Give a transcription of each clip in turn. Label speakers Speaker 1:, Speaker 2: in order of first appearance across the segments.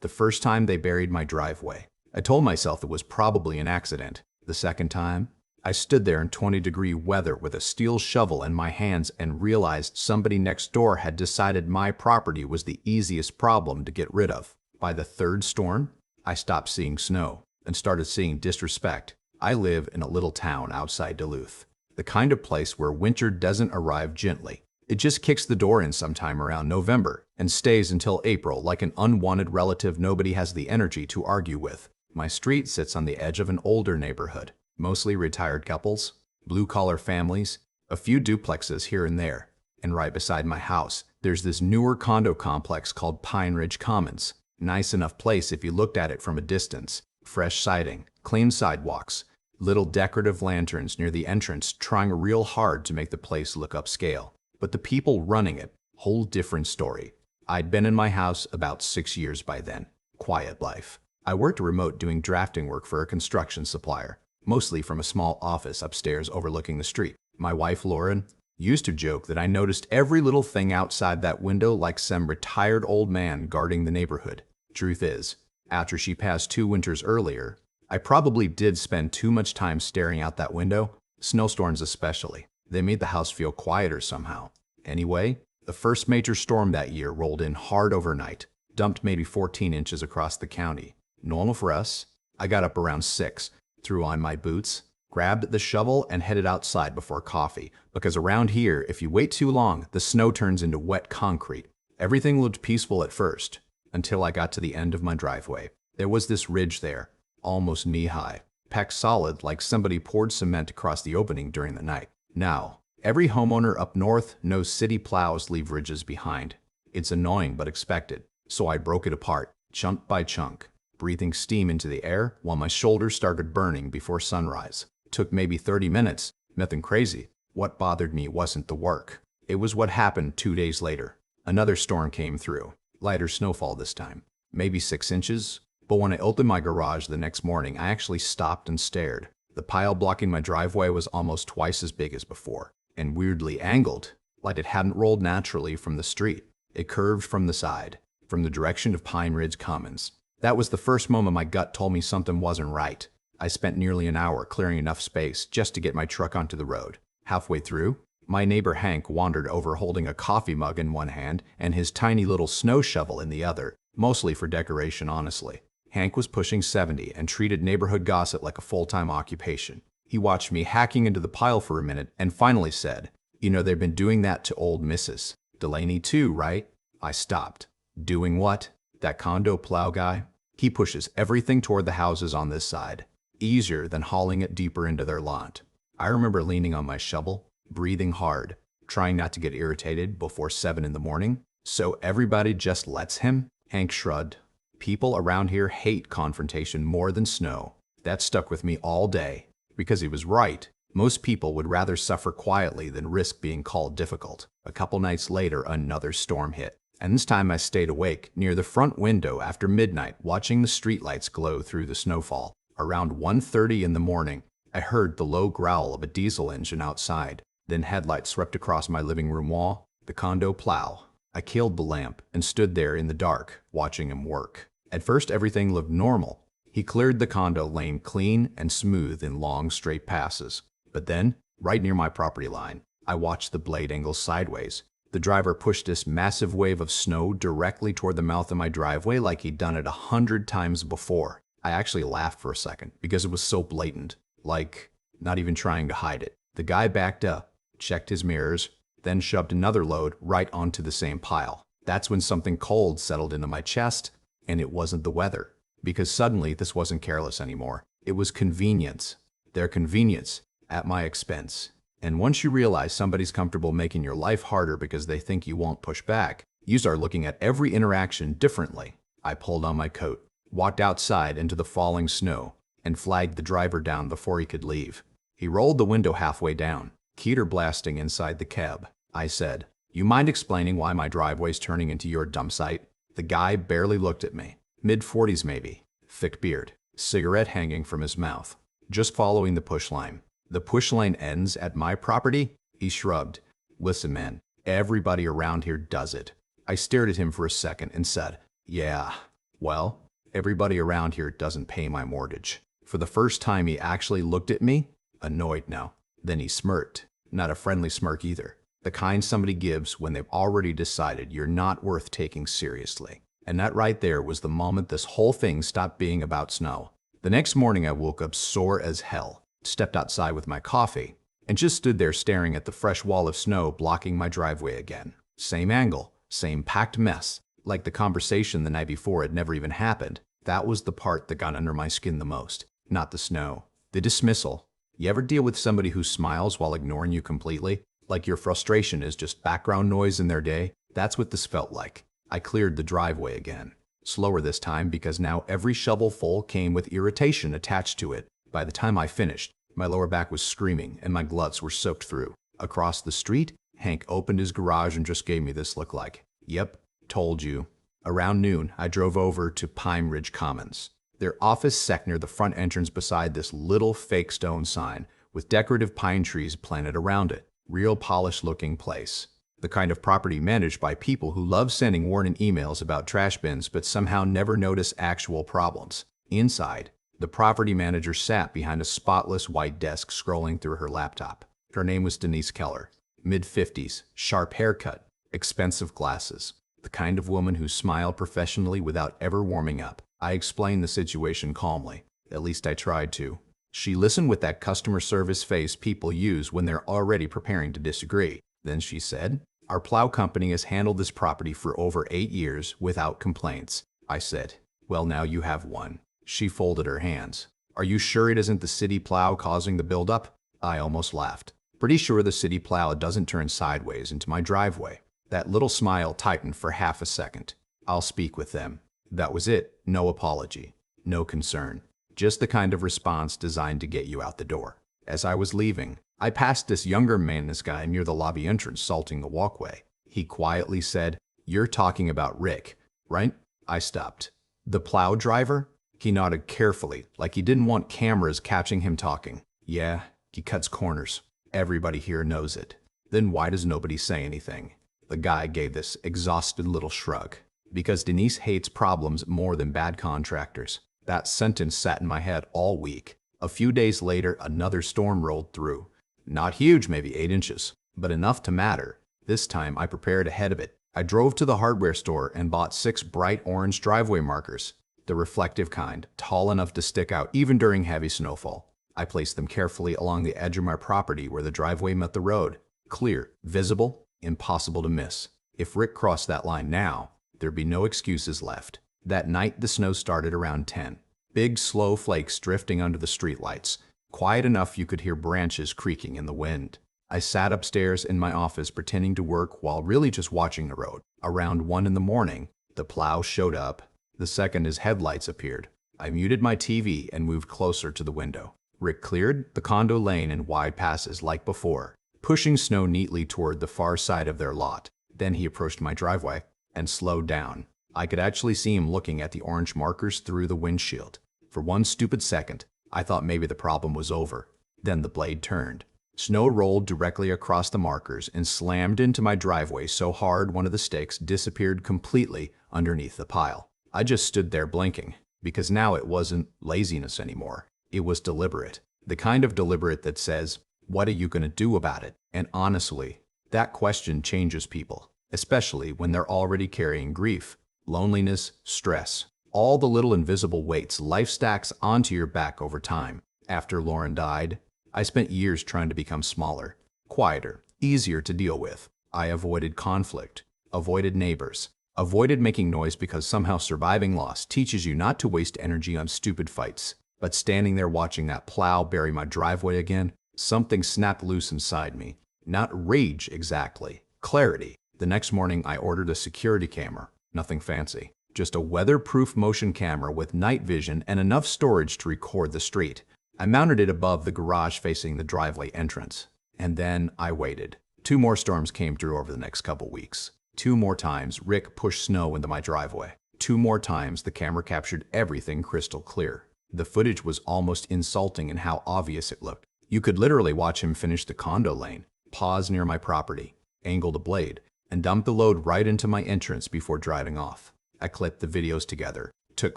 Speaker 1: The first time they buried my driveway, I told myself it was probably an accident. The second time, I stood there in 20-degree weather with a steel shovel in my hands and realized somebody next door had decided my property was the easiest problem to get rid of. By the third storm, I stopped seeing snow and started seeing disrespect. I live in a little town outside Duluth, the kind of place where winter doesn't arrive gently. It just kicks the door in sometime around November and stays until April like an unwanted relative nobody has the energy to argue with. My street sits on the edge of an older neighborhood, mostly retired couples, blue-collar families, a few duplexes here and there. And right beside my house, there's this newer condo complex called Pine Ridge Commons. Nice enough place if you looked at it from a distance. Fresh siding, clean sidewalks, little decorative lanterns near the entrance trying real hard to make the place look upscale. But the people running it, whole different story. I'd been in my house about 6 years by then. Quiet life. I worked remote doing drafting work for a construction supplier, mostly from a small office upstairs overlooking the street. My wife, Lauren, used to joke that I noticed every little thing outside that window like some retired old man guarding the neighborhood. Truth is, after she passed 2 winters earlier, I probably did spend too much time staring out that window, snowstorms especially. They made the house feel quieter somehow. Anyway, the first major storm that year rolled in hard overnight, dumped maybe 14 inches across the county. Normal for us. I got up around 6, threw on my boots, grabbed the shovel, and headed outside before coffee, because around here, if you wait too long, the snow turns into wet concrete. Everything looked peaceful at first, until I got to the end of my driveway. There was this ridge there, almost knee-high, packed solid like somebody poured cement across the opening during the night. Now, every homeowner up north knows city plows leave ridges behind. It's annoying but expected, so I broke it apart, chunk by chunk, breathing steam into the air while my shoulders started burning before sunrise. Took maybe 30 minutes, nothing crazy. What bothered me wasn't the work. It was what happened 2 days later. Another storm came through, lighter snowfall this time, maybe 6 inches. But when I opened my garage the next morning, I actually stopped and stared. The pile blocking my driveway was almost twice as big as before, and weirdly angled, like it hadn't rolled naturally from the street. It curved from the side, from the direction of Pine Ridge Commons. That was the first moment my gut told me something wasn't right. I spent nearly an hour clearing enough space just to get my truck onto the road. Halfway through, my neighbor Hank wandered over holding a coffee mug in one hand and his tiny little snow shovel in the other, mostly for decoration, honestly. Hank was pushing 70 and treated neighborhood gossip like a full-time occupation. He watched me hacking into the pile for a minute and finally said, "You know, they've been doing that to old Mrs. Delaney too, right?" I stopped. "Doing what?" "That condo plow guy. He pushes everything toward the houses on this side. Easier than hauling it deeper into their lot." I remember leaning on my shovel, breathing hard, trying not to get irritated before 7 in the morning. "So everybody just lets him?" Hank shrugged. "People around here hate confrontation more than snow." That stuck with me all day, because he was right. Most people would rather suffer quietly than risk being called difficult. A couple nights later, another storm hit, and this time I stayed awake near the front window after midnight, watching the streetlights glow through the snowfall. Around 1:30 in the morning, I heard the low growl of a diesel engine outside. Then headlights swept across my living room wall. The condo plow. I killed the lamp and stood there in the dark, watching him work. At first, everything looked normal. He cleared the condo lane clean and smooth in long, straight passes. But then, right near my property line, I watched the blade angle sideways. The driver pushed this massive wave of snow directly toward the mouth of my driveway like he'd done it 100 times before. I actually laughed for a second because it was so blatant, like not even trying to hide it. The guy backed up, checked his mirrors, then shoved another load right onto the same pile. That's when something cold settled into my chest, and it wasn't the weather. Because suddenly this wasn't careless anymore. It was convenience. Their convenience at my expense. And once you realize somebody's comfortable making your life harder because they think you won't push back, you start looking at every interaction differently. I pulled on my coat, walked outside into the falling snow, and flagged the driver down before he could leave. He rolled the window halfway down, heater blasting inside the cab. I said, "You mind explaining why my driveway's turning into your dump site?" The guy barely looked at me. Mid-40s maybe. Thick beard. Cigarette hanging from his mouth. "Just following the push line." "The push line ends at my property?" He shrugged. "Listen, man, everybody around here does it." I stared at him for a second and said, "Yeah." Well, everybody around here doesn't pay my mortgage. For the first time, he actually looked at me, annoyed now. Then he smirked. Not a friendly smirk either. The kind somebody gives when they've already decided you're not worth taking seriously. And that right there was the moment this whole thing stopped being about snow. The next morning I woke up sore as hell, stepped outside with my coffee, and just stood there staring at the fresh wall of snow blocking my driveway again. Same angle, same packed mess, like the conversation the night before had never even happened. That was the part that got under my skin the most, not the snow. The dismissal. You ever deal with somebody who smiles while ignoring you completely? Like your frustration is just background noise in their day? That's what this felt like. I cleared the driveway again. Slower this time because now every shovelful came with irritation attached to it. By the time I finished, my lower back was screaming and my gloves were soaked through. Across the street, Hank opened his garage and just gave me this look like, "Yep, told you." Around noon, I drove over to Pine Ridge Commons. Their office sat near the front entrance beside this little fake stone sign with decorative pine trees planted around it. Real polished-looking place. The kind of property managed by people who love sending warning emails about trash bins but somehow never notice actual problems. Inside, the property manager sat behind a spotless white desk scrolling through her laptop. Her name was Denise Keller. Mid-50s, sharp haircut, expensive glasses. The kind of woman who smiled professionally without ever warming up. I explained the situation calmly. At least I tried to. She listened with that customer service face people use when they're already preparing to disagree. Then she said, "Our plow company has handled this property for over 8 years without complaints." I said, "Well, now you have one." She folded her hands. "Are you sure it isn't the city plow causing the buildup?" I almost laughed. "Pretty sure the city plow doesn't turn sideways into my driveway." That little smile tightened for half a second. "I'll speak with them." That was it. No apology. No concern. Just the kind of response designed to get you out the door. As I was leaving, I passed this younger man's guy near the lobby entrance salting the walkway. He quietly said, "You're talking about Rick, right?" I stopped. "The plow driver?" He nodded carefully, like he didn't want cameras catching him talking. "Yeah, he cuts corners. Everybody here knows it." "Then why does nobody say anything?" The guy gave this exhausted little shrug. "Because Denise hates problems more than bad contractors." That sentence sat in my head all week. A few days later, another storm rolled through. Not huge, maybe 8 inches, but enough to matter. This time, I prepared ahead of it. I drove to the hardware store and bought 6 bright orange driveway markers, the reflective kind, tall enough to stick out even during heavy snowfall. I placed them carefully along the edge of my property where the driveway met the road. Clear, visible, impossible to miss. If Rick crossed that line now, there'd be no excuses left. That night, the snow started around 10. Big, slow flakes drifting under the streetlights, quiet enough you could hear branches creaking in the wind. I sat upstairs in my office pretending to work while really just watching the road. Around 1 in the morning, the plow showed up. The second his headlights appeared, I muted my TV and moved closer to the window. Rick cleared the condo lane in wide passes like before, pushing snow neatly toward the far side of their lot. Then he approached my driveway and slowed down. I could actually see him looking at the orange markers through the windshield. For one stupid second, I thought maybe the problem was over. Then the blade turned. Snow rolled directly across the markers and slammed into my driveway so hard one of the sticks disappeared completely underneath the pile. I just stood there blinking, because now it wasn't laziness anymore. It was deliberate. The kind of deliberate that says, "What are you going to do about it?" And honestly, that question changes people, especially when they're already carrying grief, loneliness, stress, all the little invisible weights life stacks onto your back over time. After Lauren died, I spent years trying to become smaller, quieter, easier to deal with. I avoided conflict, avoided neighbors, avoided making noise because somehow surviving loss teaches you not to waste energy on stupid fights. But standing there watching that plow bury my driveway again, something snapped loose inside me. Not rage exactly, clarity. The next morning I ordered a security camera. Nothing fancy, just a weatherproof motion camera with night vision and enough storage to record the street. I mounted it above the garage facing the driveway entrance. And then I waited. 2 more storms came through over the next couple weeks. 2 more times Rick pushed snow into my driveway. 2 more times the camera captured everything crystal clear. The footage was almost insulting in how obvious it looked. You could literally watch him finish the condo lane, pause near my property, angle the blade, and dump the load right into my entrance before driving off. I clipped the videos together, took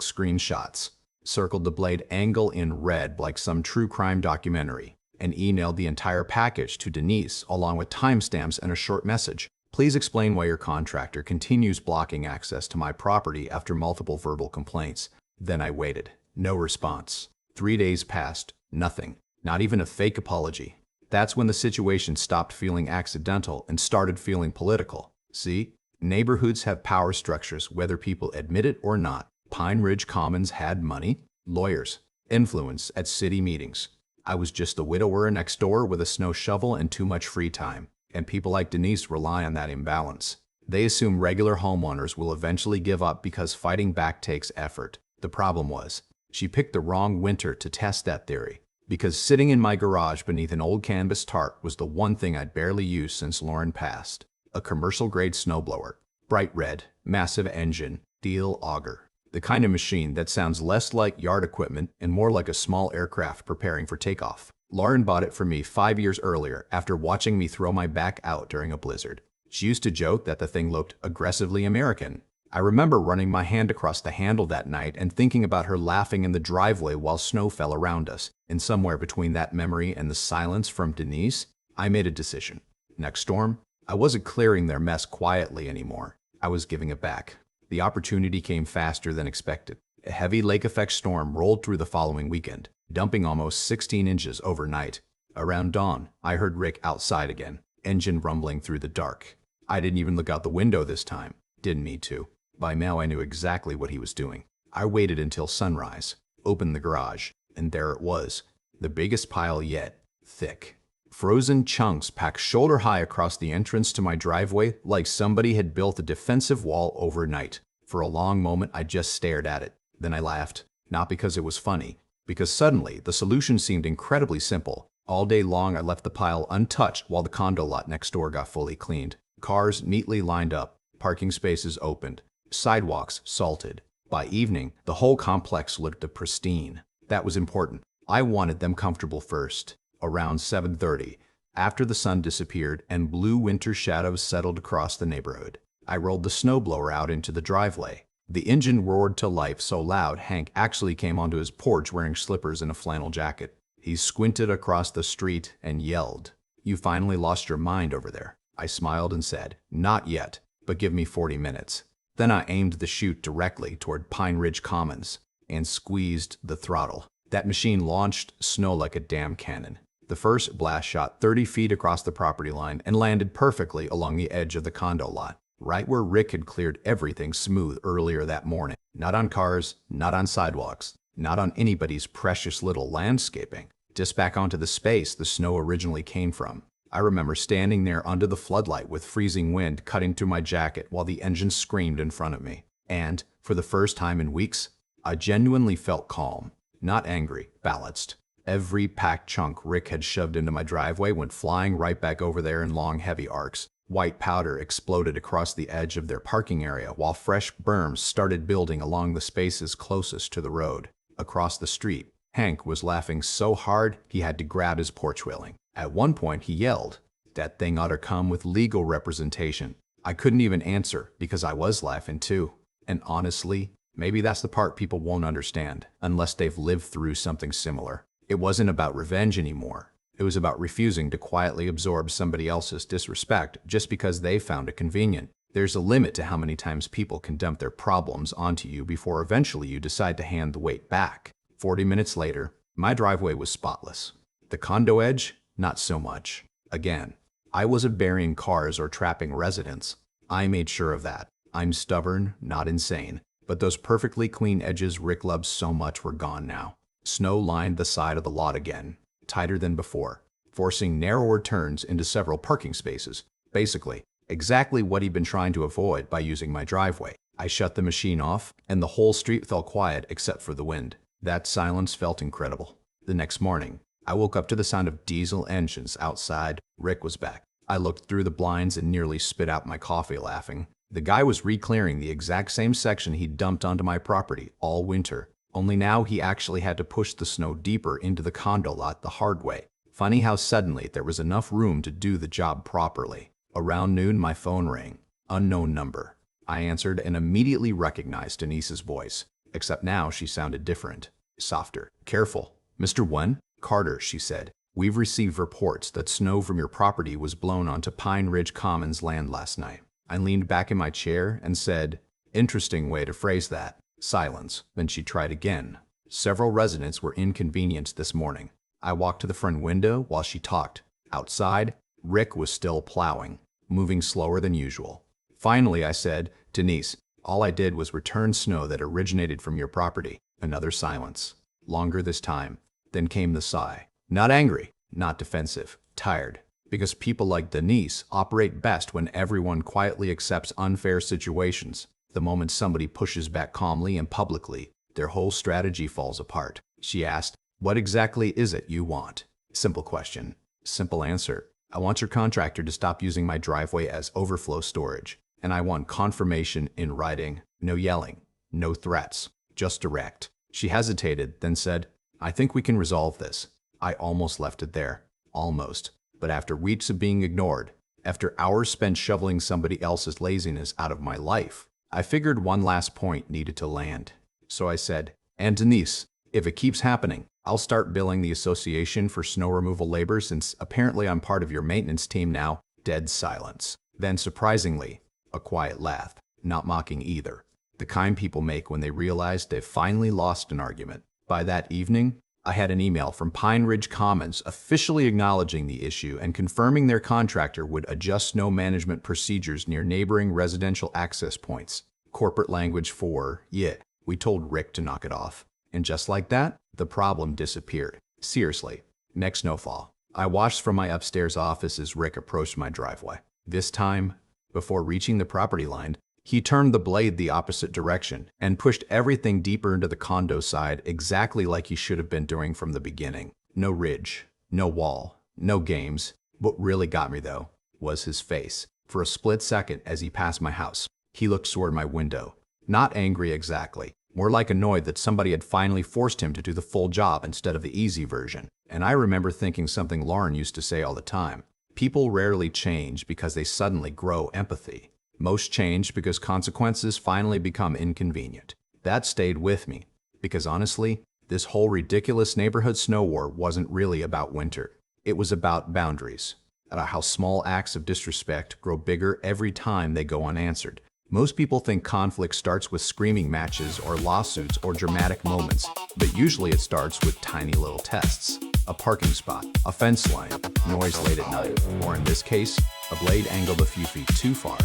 Speaker 1: screenshots, circled the blade angle in red like some true crime documentary, and emailed the entire package to Denise along with timestamps and a short message. Please explain why your contractor continues blocking access to my property after multiple verbal complaints. Then I waited. No response. 3 days passed. Nothing. Not even a fake apology. That's when the situation stopped feeling accidental and started feeling political. See? Neighborhoods have power structures whether people admit it or not. Pine Ridge Commons had money, lawyers, influence at city meetings. I was just the widower next door with a snow shovel and too much free time. And people like Denise rely on that imbalance. They assume regular homeowners will eventually give up because fighting back takes effort. The problem was, she picked the wrong winter to test that theory. Because sitting in my garage beneath an old canvas tarp was the one thing I'd barely used since Lauren passed. A commercial-grade snowblower. Bright red, massive engine, steel auger. The kind of machine that sounds less like yard equipment and more like a small aircraft preparing for takeoff. Lauren bought it for me 5 years earlier after watching me throw my back out during a blizzard. She used to joke that the thing looked aggressively American. I remember running my hand across the handle that night and thinking about her laughing in the driveway while snow fell around us. And somewhere between that memory and the silence from Denise, I made a decision. Next storm, I wasn't clearing their mess quietly anymore. I was giving it back. The opportunity came faster than expected. A heavy lake-effect storm rolled through the following weekend, dumping almost 16 inches overnight. Around dawn, I heard Rick outside again, engine rumbling through the dark. I didn't even look out the window this time. Didn't need to. By now I knew exactly what he was doing. I waited until sunrise, opened the garage, and there it was. The biggest pile yet. Thick. Frozen chunks packed shoulder-high across the entrance to my driveway like somebody had built a defensive wall overnight. For a long moment I just stared at it. Then I laughed. Not because it was funny, because suddenly the solution seemed incredibly simple. All day long I left the pile untouched while the condo lot next door got fully cleaned. Cars neatly lined up, parking spaces opened, sidewalks salted. By evening, the whole complex looked pristine. That was important. I wanted them comfortable first. Around 7:30, after the sun disappeared and blue winter shadows settled across the neighborhood, I rolled the snowblower out into the driveway. The engine roared to life so loud Hank actually came onto his porch wearing slippers and a flannel jacket. He squinted across the street and yelled, "You finally lost your mind over there." I smiled and said, "Not yet, but give me 40 minutes. Then I aimed the chute directly toward Pine Ridge Commons and squeezed the throttle. That machine launched snow like a damn cannon. The first blast shot 30 feet across the property line and landed perfectly along the edge of the condo lot, right where Rick had cleared everything smooth earlier that morning. Not on cars, not on sidewalks, not on anybody's precious little landscaping. Just back onto the space the snow originally came from. I remember standing there under the floodlight with freezing wind cutting through my jacket while the engine screamed in front of me. And, for the first time in weeks, I genuinely felt calm, not angry, balanced. Every packed chunk Rick had shoved into my driveway went flying right back over there in long, heavy arcs. White powder exploded across the edge of their parking area while fresh berms started building along the spaces closest to the road. Across the street, Hank was laughing so hard he had to grab his porch railing. At one point he yelled, "That thing ought to come with legal representation." I couldn't even answer because I was laughing too. And honestly, maybe that's the part people won't understand unless they've lived through something similar. It wasn't about revenge anymore. It was about refusing to quietly absorb somebody else's disrespect just because they found it convenient. There's a limit to how many times people can dump their problems onto you before eventually you decide to hand the weight back. 40 minutes later, my driveway was spotless. The condo edge, not so much. Again, I wasn't burying cars or trapping residents. I made sure of that. I'm stubborn, not insane. But those perfectly clean edges Rick loved so much were gone now. Snow lined the side of the lot again, tighter than before, forcing narrower turns into several parking spaces. Basically, exactly what he'd been trying to avoid by using my driveway. I shut the machine off, and the whole street fell quiet except for the wind. That silence felt incredible. The next morning, I woke up to the sound of diesel engines outside. Rick was back. I looked through the blinds and nearly spit out my coffee laughing. The guy was re-clearing the exact same section he'd dumped onto my property all winter. Only now he actually had to push the snow deeper into the condo lot the hard way. Funny how suddenly there was enough room to do the job properly. Around noon, my phone rang. Unknown number. I answered and immediately recognized Denise's voice. Except now she sounded different, softer. Careful. Mr. Wen? Carter, she said. We've received reports that snow from your property was blown onto Pine Ridge Commons land last night. I leaned back in my chair and said, interesting way to phrase that. Silence. Then she tried again. Several residents were inconvenienced this morning. I walked to the front window while she talked. Outside, Rick was still plowing, moving slower than usual. Finally, I said, Denise, all I did was return snow that originated from your property. Another silence. Longer this time. Then came the sigh. Not angry, not defensive, tired. Because people like Denise operate best when everyone quietly accepts unfair situations. The moment somebody pushes back calmly and publicly, their whole strategy falls apart. She asked, what exactly is it you want? Simple question. Simple answer. I want your contractor to stop using my driveway as overflow storage. And I want confirmation in writing. No yelling. No threats. Just direct. She hesitated, then said, I think we can resolve this. I almost left it there. Almost. But after weeks of being ignored, after hours spent shoveling somebody else's laziness out of my life, I figured one last point needed to land. So I said, and Denise, if it keeps happening, I'll start billing the association for snow removal labor since apparently I'm part of your maintenance team now. Dead silence. Then surprisingly, a quiet laugh. Not mocking either. The kind people make when they realize they've finally lost an argument. By that evening, I had an email from Pine Ridge Commons officially acknowledging the issue and confirming their contractor would adjust snow management procedures near neighboring residential access points. Corporate language for, yeah, we told Rick to knock it off. And just like that, the problem disappeared. Seriously. Next snowfall, I watched from my upstairs office as Rick approached my driveway. This time, before reaching the property line, he turned the blade the opposite direction and pushed everything deeper into the condo side exactly like he should have been doing from the beginning. No ridge, no wall, no games. What really got me, though, was his face. For a split second as he passed my house, he looked toward my window. Not angry exactly, more like annoyed that somebody had finally forced him to do the full job instead of the easy version. And I remember thinking something Lauren used to say all the time. People rarely change because they suddenly grow empathy. Most change because consequences finally become inconvenient. That stayed with me, because honestly, this whole ridiculous neighborhood snow war wasn't really about winter. It was about boundaries, about how small acts of disrespect grow bigger every time they go unanswered. Most people think conflict starts with screaming matches or lawsuits or dramatic moments, but usually it starts with tiny little tests. A parking spot, a fence line, noise late at night, or in this case, a blade angled a few feet too far.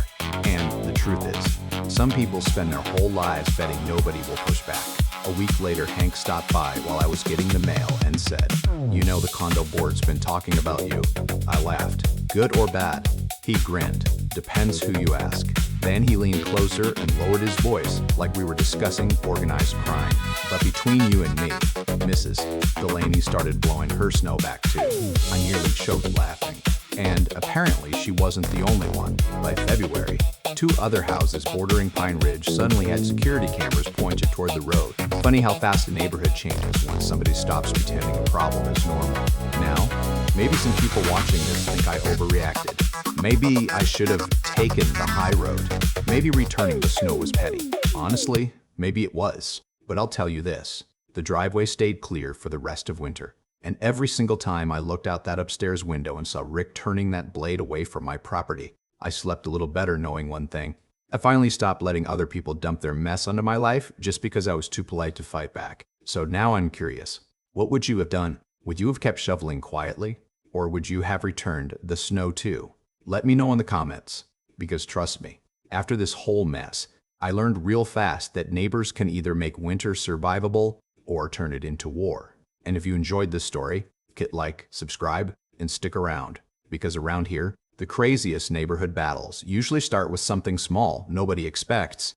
Speaker 1: And the truth is, some people spend their whole lives betting nobody will push back. A week later, Hank stopped by while I was getting the mail and said, you know the condo board's been talking about you. I laughed. Good or bad? He grinned. Depends who you ask. Then he leaned closer and lowered his voice like we were discussing organized crime. But between you and me, Mrs. Delaney started blowing her snow back too. I nearly choked laughing. And apparently she wasn't the only one. By February, 2 other houses bordering Pine Ridge suddenly had security cameras pointed toward the road. Funny how fast a neighborhood changes when somebody stops pretending a problem is normal. Now, maybe some people watching this think I overreacted. Maybe I should have taken the high road. Maybe returning the snow was petty. Honestly, maybe it was. But I'll tell you this, the driveway stayed clear for the rest of winter. And every single time I looked out that upstairs window and saw Rick turning that blade away from my property, I slept a little better knowing one thing. I finally stopped letting other people dump their mess onto my life just because I was too polite to fight back. So now I'm curious. What would you have done? Would you have kept shoveling quietly? Or would you have returned the snow too? Let me know in the comments. Because trust me, after this whole mess, I learned real fast that neighbors can either make winter survivable or turn it into war. And if you enjoyed this story, hit like, subscribe, and stick around. Because around here, the craziest neighborhood battles usually start with something small nobody expects,